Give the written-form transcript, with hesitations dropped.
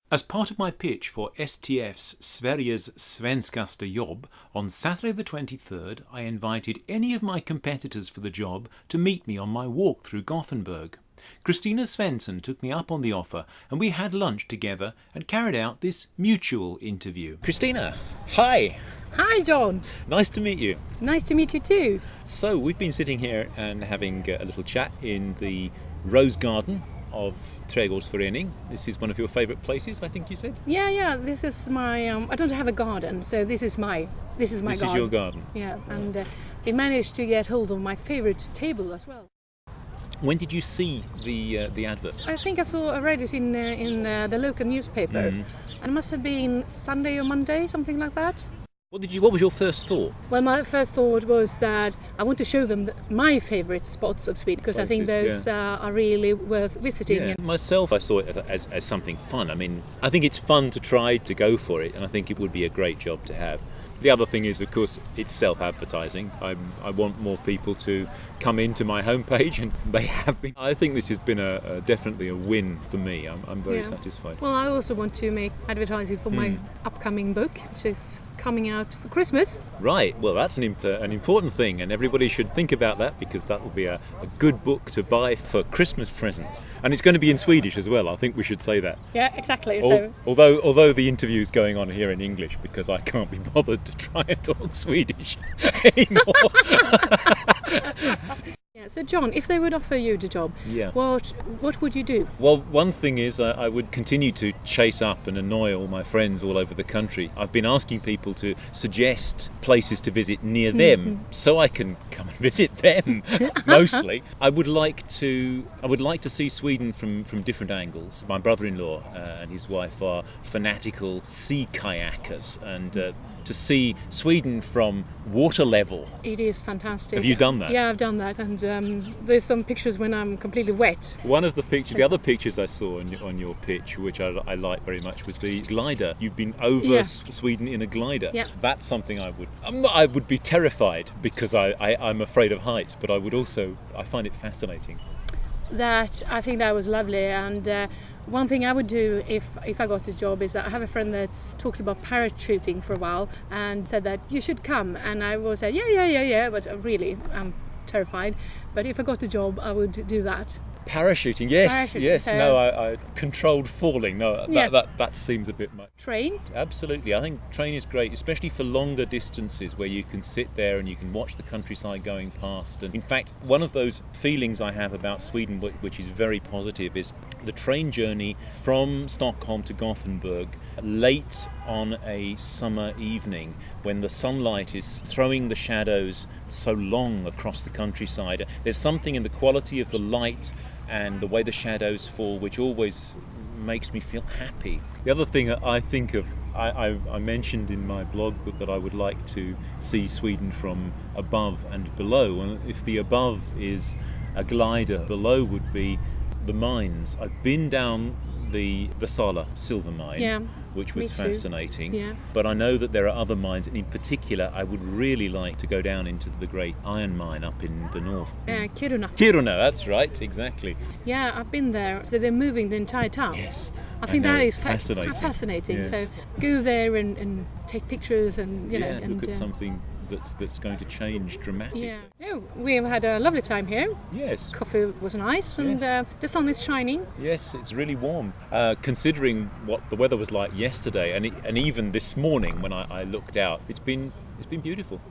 As part of my pitch for STF's Sveriges svenskaste jobb, on Saturday the 23rd I invited any of my competitors for the job to meet me on my walk through Gothenburg. Kristina Svensson took me up on the offer and we had lunch together and carried out this mutual interview. Kristina, hi! Hi John! Nice to meet you. Nice to meet you too. So we've been sitting here and having a little chat in the Rose Garden of Trädgårdsförening. This is one of your favourite places, I think you said? Yeah, this is my, I don't have a garden, so this is my garden. This is your garden? Yeah, and we managed to get hold of my favourite table as well. When did you see the advert? I think I read it in the local newspaper, and it must have been Sunday or Monday, something like that. What was your first thought? Well, my first thought was that I want to show them my favourite spots of Sweden, because I think those are really worth visiting. Yeah. Myself, I saw it as something fun. I mean, I think it's fun to try to go for it, and I think it would be a great job to have. The other thing is, of course, it's self-advertising. I want more people to come into my homepage, and they have been. I think this has been definitely a win for me. I'm very satisfied. Well, I also want to make advertising for my upcoming book, which is coming out for Christmas. Right, well that's an important thing, and everybody should think about that, because that will be a good book to buy for Christmas presents. And it's going to be in Swedish as well, I think we should say that. Yeah, exactly. Although the interview's going on here in English, because I can't be bothered to try and talk Swedish anymore. Yeah, so John, if they would offer you the job, what would you do? Well, one thing is I would continue to chase up and annoy all my friends all over the country. I've been asking people to suggest places to visit near them, so I can come and visit them. Mostly, I would like to see Sweden from different angles. My brother-in-law and his wife are fanatical sea kayakers, and to see Sweden from water level. It is fantastic. Have you done that? Yeah, I've done that, and there's some pictures when I'm completely wet. One of the other pictures I saw on your pitch, which I like very much, was the glider. You've been over Sweden in a glider. Yeah. That's something I would be terrified, because I'm afraid of heights, but I find it fascinating. I think that was lovely, and one thing I would do if I got a job is that I have a friend that's talked about parachuting for a while and said that you should come, and I will say yeah, but really I'm terrified. But if I got a job, I would do that. Parachuting, yes. No, I controlled falling. No, that seems a bit much. Train? Absolutely. I think train is great, especially for longer distances where you can sit there and you can watch the countryside going past. And in fact, one of those feelings I have about Sweden, which is very positive, is the train journey from Stockholm to Gothenburg late on a summer evening when the sunlight is throwing the shadows so long across the countryside. There's something in the quality of the light and the way the shadows fall which always makes me feel happy. The other thing I think of, I mentioned in my blog that I would like to see Sweden from above and below, and if the above is a glider, below would be the mines. I've been down the Sala silver mine, which was fascinating, but I know that there are other mines, and in particular I would really like to go down into the great iron mine up in the north. Kiruna, that's right, exactly. Yeah, I've been there. So they're moving the entire town. Yes, I think that is fascinating. Yes. So go there and take pictures and look at something that's going to change dramatically. Yeah. We've had a lovely time here. Yes. Coffee was nice, and the sun is shining. Yes, it's really warm. Considering what the weather was like yesterday, and even this morning when I looked out, it's been beautiful.